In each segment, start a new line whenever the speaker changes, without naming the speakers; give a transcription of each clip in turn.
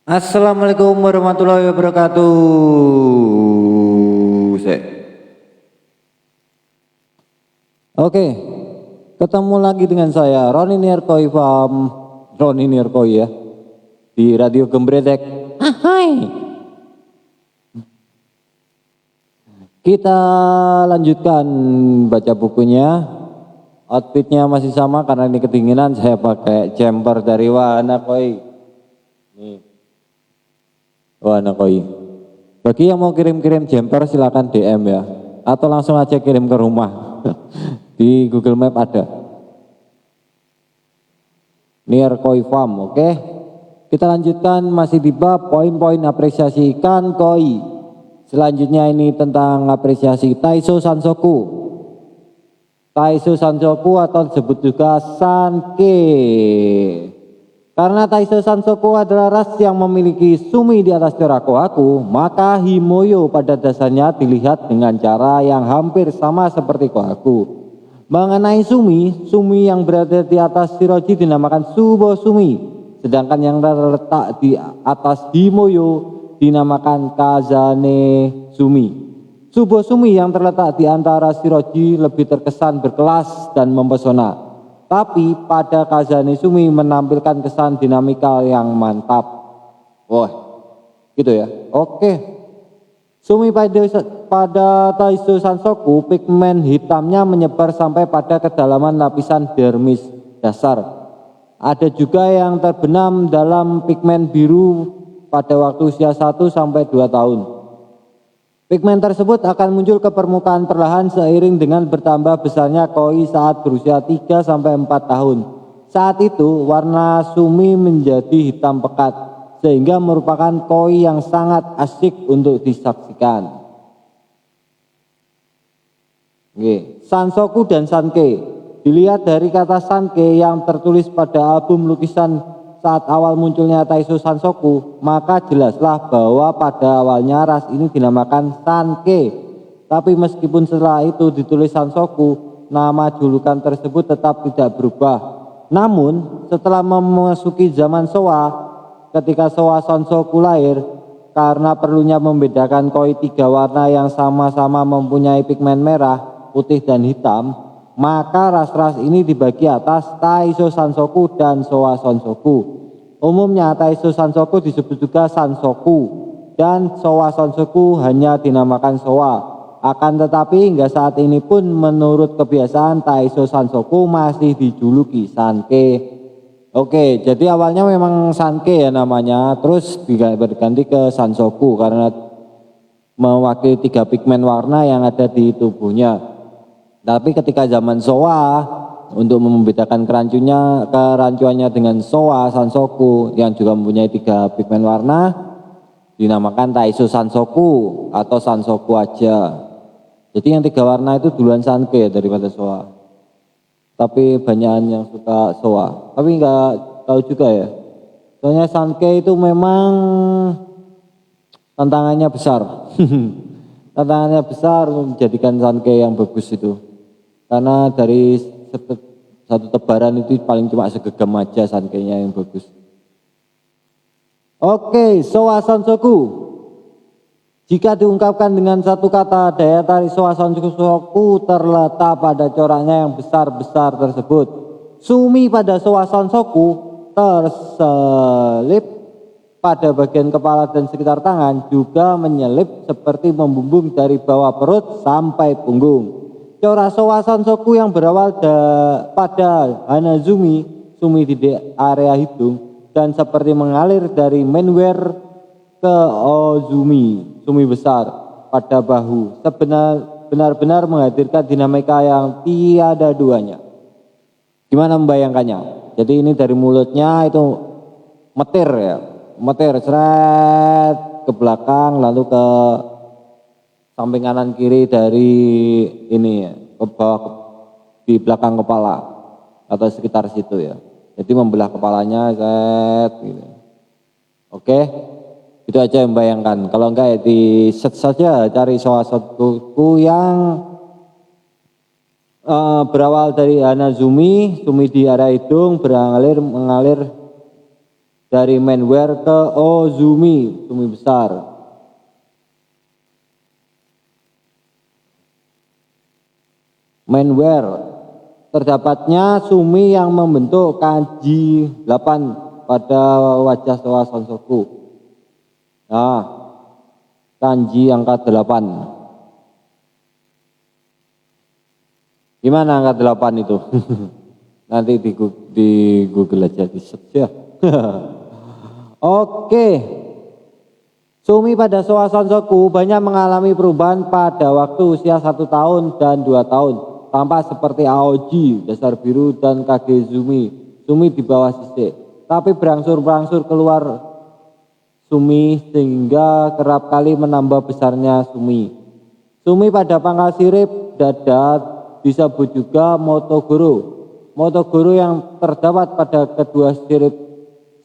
Assalamualaikum warahmatullahi wabarakatuh. Oke, ketemu lagi dengan saya Roni Nirkoi Roni Nirkoi ya di Radio Gembredek. Hai. Kita lanjutkan baca bukunya. Outfitnya masih sama karena ini kedinginan. Saya pakai jumper dari Wahana Koi. Nih. Wahana Koi. Bagi yang mau kirim-kirim jumper silakan DM ya, atau langsung aja kirim ke rumah. Di Google Map ada. Nirkoi Farm, oke. Kita lanjutkan masih di bab poin-poin apresiasi ikan koi. Selanjutnya ini tentang apresiasi Taiso Sansoku. Taiso Sansoku atau disebut juga Sanke. Karena Taiso Sansoku adalah ras yang memiliki sumi di atas corak kohaku, maka Himoyo pada dasarnya dilihat dengan cara yang hampir sama seperti kohaku. Mengenai sumi, sumi yang berada di atas shiroji dinamakan Subo Sumi, sedangkan yang terletak di atas Himoyo dinamakan Kazane Sumi. Subo Sumi yang terletak di antara shiroji lebih terkesan berkelas dan mempesona. Tapi pada Kazane Sumi menampilkan kesan dinamika yang mantap. Wah, gitu ya. Oke. Sumi pada Taiso Sansoku, pigmen hitamnya menyebar sampai pada kedalaman lapisan dermis dasar. Ada juga yang terbenam dalam pigmen biru pada waktu usia 1 sampai 2 tahun. Pigmen tersebut akan muncul ke permukaan perlahan seiring dengan bertambah besarnya koi saat berusia 3 sampai 4 tahun. Saat itu warna sumi menjadi hitam pekat sehingga merupakan koi yang sangat asik untuk disaksikan. Oke. Sansoku dan Sanke. Dilihat dari kata Sanke yang tertulis pada album lukisan saat awal munculnya Taiso Sansoku, maka jelaslah bahwa pada awalnya ras ini dinamakan Sanke. Tapi meskipun setelah itu ditulis Sansoku, nama julukan tersebut tetap tidak berubah. Namun setelah memasuki zaman Showa, ketika Showa Sansoku lahir, karena perlunya membedakan koi 3 warna yang sama-sama mempunyai pigmen merah, putih dan hitam, maka ras-ras ini dibagi atas Taiso Sansoku dan Showa Sansoku. Umumnya Taiso Sansoku disebut juga Sansoku dan Showa Sansoku hanya dinamakan Showa. Akan tetapi hingga saat ini pun menurut kebiasaan Taiso Sansoku masih dijuluki Sanke. Oke, jadi awalnya memang Sanke ya namanya, terus berganti ke Sansoku karena mewakili 3 pigmen warna yang ada di tubuhnya. Tapi ketika zaman Showa, untuk membedakan kerancuannya dengan Showa Sansoku yang juga mempunyai 3 pigmen warna, dinamakan Taiso Sansoku atau Sansoku aja. Jadi yang 3 warna itu duluan Sanke daripada Showa. Tapi banyak yang suka Showa. Tapi nggak tahu juga ya. Soalnya Sanke itu memang tantangannya besar. Tantangannya besar menjadikan Sanke yang bagus itu. Karena dari satu tebaran itu paling cuma segegam aja Sankenya yang bagus. Oke, Showa Sansoku. Jika diungkapkan dengan satu kata, daya tarik Showa Sansoku terletak pada coraknya yang besar-besar tersebut. Sumi pada Showa Sansoku terselip pada bagian kepala dan sekitar tangan, juga menyelip seperti membumbung dari bawah perut sampai punggung. Corak Showa Sansoku yang berawal pada Hanazumi, sumi di area hidung, dan seperti mengalir dari menwer ke Ozumi, sumi besar pada bahu, benar-benar menghadirkan dinamika yang tiada duanya. Gimana membayangkannya? Jadi ini dari mulutnya itu metir ya, metir seret ke belakang lalu ke samping kanan kiri dari ini ya, ke bawah di belakang kepala atau sekitar situ ya. Jadi membelah kepalanya gitu. Oke, itu aja yang bayangkan. Kalau enggak ya di search saja cari Showa Sansoku yang berawal dari Hanazumi, sumi di area hidung mengalir dari Menware ke Ozumi, Sumi besar. Menware, terdapatnya Sumi yang membentuk kanji 8 pada wajah Soa Sansoku. Nah, kanji angka 8. Gimana angka 8 itu? Nanti di Google aja, di search ya. Oke. Sumi pada Soa Sansoku banyak mengalami perubahan pada waktu usia 1 tahun dan 2 tahun. Tampak seperti Aoji, dasar biru, dan Kagezumi, Sumi di bawah sisik. Tapi berangsur-berangsur keluar Sumi sehingga kerap kali menambah besarnya Sumi. Sumi pada pangkal sirip dada disebut juga Motogoro. Motogoro yang terdapat pada kedua sirip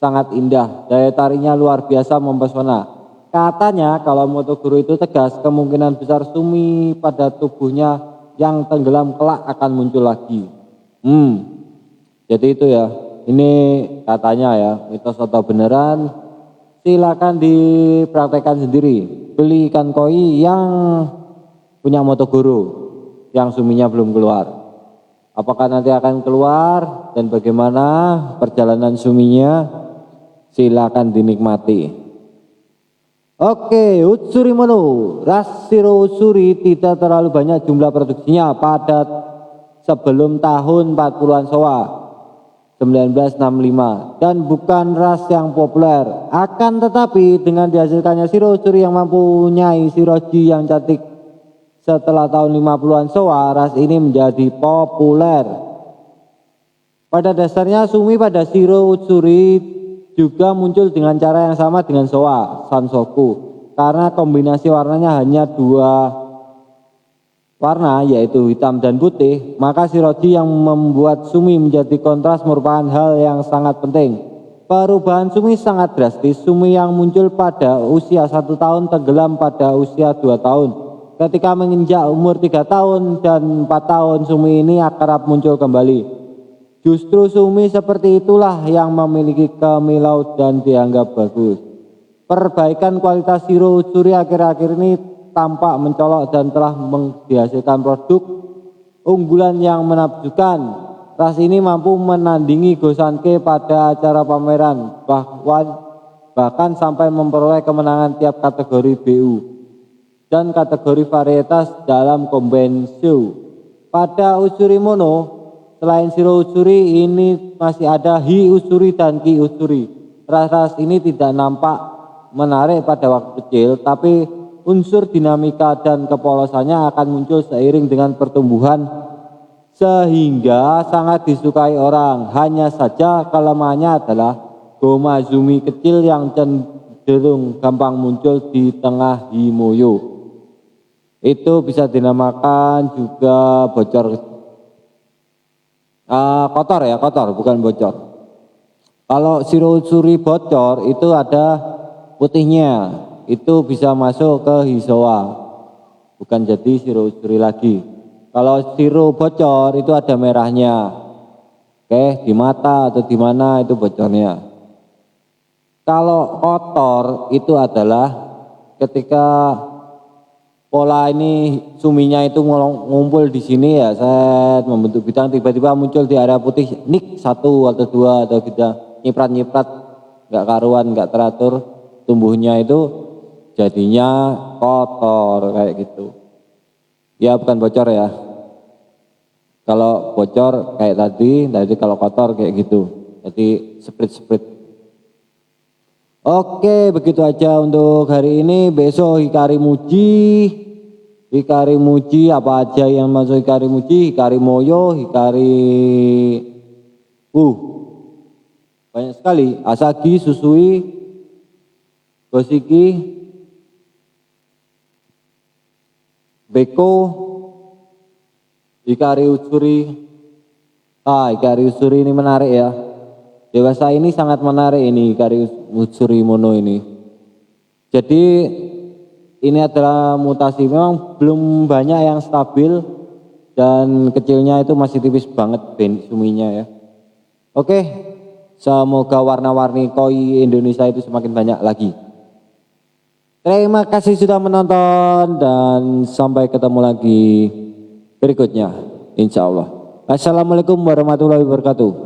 sangat indah. Daya tariknya luar biasa mempesona. Katanya kalau Motogoro itu tegas, kemungkinan besar Sumi pada tubuhnya yang tenggelam kelak akan muncul lagi. Jadi itu ya. Ini katanya ya, mitos atau beneran. Silakan dipraktekkan sendiri. Beli ikan koi yang punya Motogoro, yang Suminya belum keluar. Apakah nanti akan keluar dan bagaimana perjalanan Suminya? Silakan dinikmati. Oke, Utsuri Mono. Ras Shiro Utsuri tidak terlalu banyak jumlah produksinya pada sebelum tahun 40-an Showa 1965 dan bukan ras yang populer. Akan tetapi dengan dihasilkannya Shiro Utsuri yang mempunyai Shiroji yang cantik setelah tahun 50-an Showa, ras ini menjadi populer. Pada dasarnya Sumi pada Shiro Utsuri juga muncul dengan cara yang sama dengan Showa Sansoku. Karena kombinasi warnanya hanya 2 warna, yaitu hitam dan putih, maka Shiroji yang membuat Sumi menjadi kontras merupakan hal yang sangat penting. Perubahan Sumi sangat drastis. Sumi yang muncul pada usia 1 tahun tenggelam pada usia 2 tahun. Ketika menginjak umur 3 tahun dan 4 tahun, Sumi ini akrab muncul kembali. Justru Sumi seperti itulah yang memiliki kemilau dan dianggap bagus. Perbaikan kualitas Shiro Utsuri akhir-akhir ini tampak mencolok dan telah menghasilkan produk unggulan yang menakjubkan. Ras ini mampu menandingi Gosanke pada acara pameran, bahkan sampai memperoleh kemenangan tiap kategori BU dan kategori varietas dalam Combine Show. Pada Utsuri Mono, selain Shiro Utsuri ini masih ada Hi Utsuri dan Ki Utsuri. Ras-ras ini tidak nampak menarik pada waktu kecil, tapi unsur dinamika dan kepolosannya akan muncul seiring dengan pertumbuhan sehingga sangat disukai orang. Hanya saja kelemahannya adalah Gomazumi kecil yang cenderung gampang muncul di tengah Himoyo. Itu bisa dinamakan juga bocor, kotor ya, kotor bukan bocor. Kalau Shiro Utsuri bocor itu ada putihnya, itu bisa masuk ke Hisoa, bukan jadi Shiro Utsuri lagi. Kalau Shiro bocor itu ada merahnya, oke, di mata atau di mana itu bocornya. Kalau kotor itu adalah ketika pola ini Suminya itu ngumpul di sini ya, set membentuk bidang, tiba-tiba muncul di area putih nik 1 atau 2 atau kita nyiprat-nyiprat nggak karuan, nggak teratur tumbuhnya, itu jadinya kotor kayak gitu. Ya bukan bocor ya. Kalau bocor kayak tadi kalau kotor kayak gitu. Jadi sprit-sprit. Oke, begitu aja untuk hari ini. Besok Hikari Muji. Hikari Muji apa aja yang masuk Hikari Muji? Hikari Moyo, Hikari banyak sekali. Asagi, Susui, Goshiki, Beko, Hikari Utsuri. Hikari Utsuri ini menarik ya. Dewasa ini sangat menarik ini Hikari Utsuri Mono ini. Jadi ini adalah mutasi, memang belum banyak yang stabil dan kecilnya itu masih tipis banget Suminya ya. Oke, Semoga warna-warni koi Indonesia itu semakin banyak lagi. Terima kasih sudah menonton dan sampai ketemu lagi berikutnya insya Allah. Assalamualaikum warahmatullahi wabarakatuh.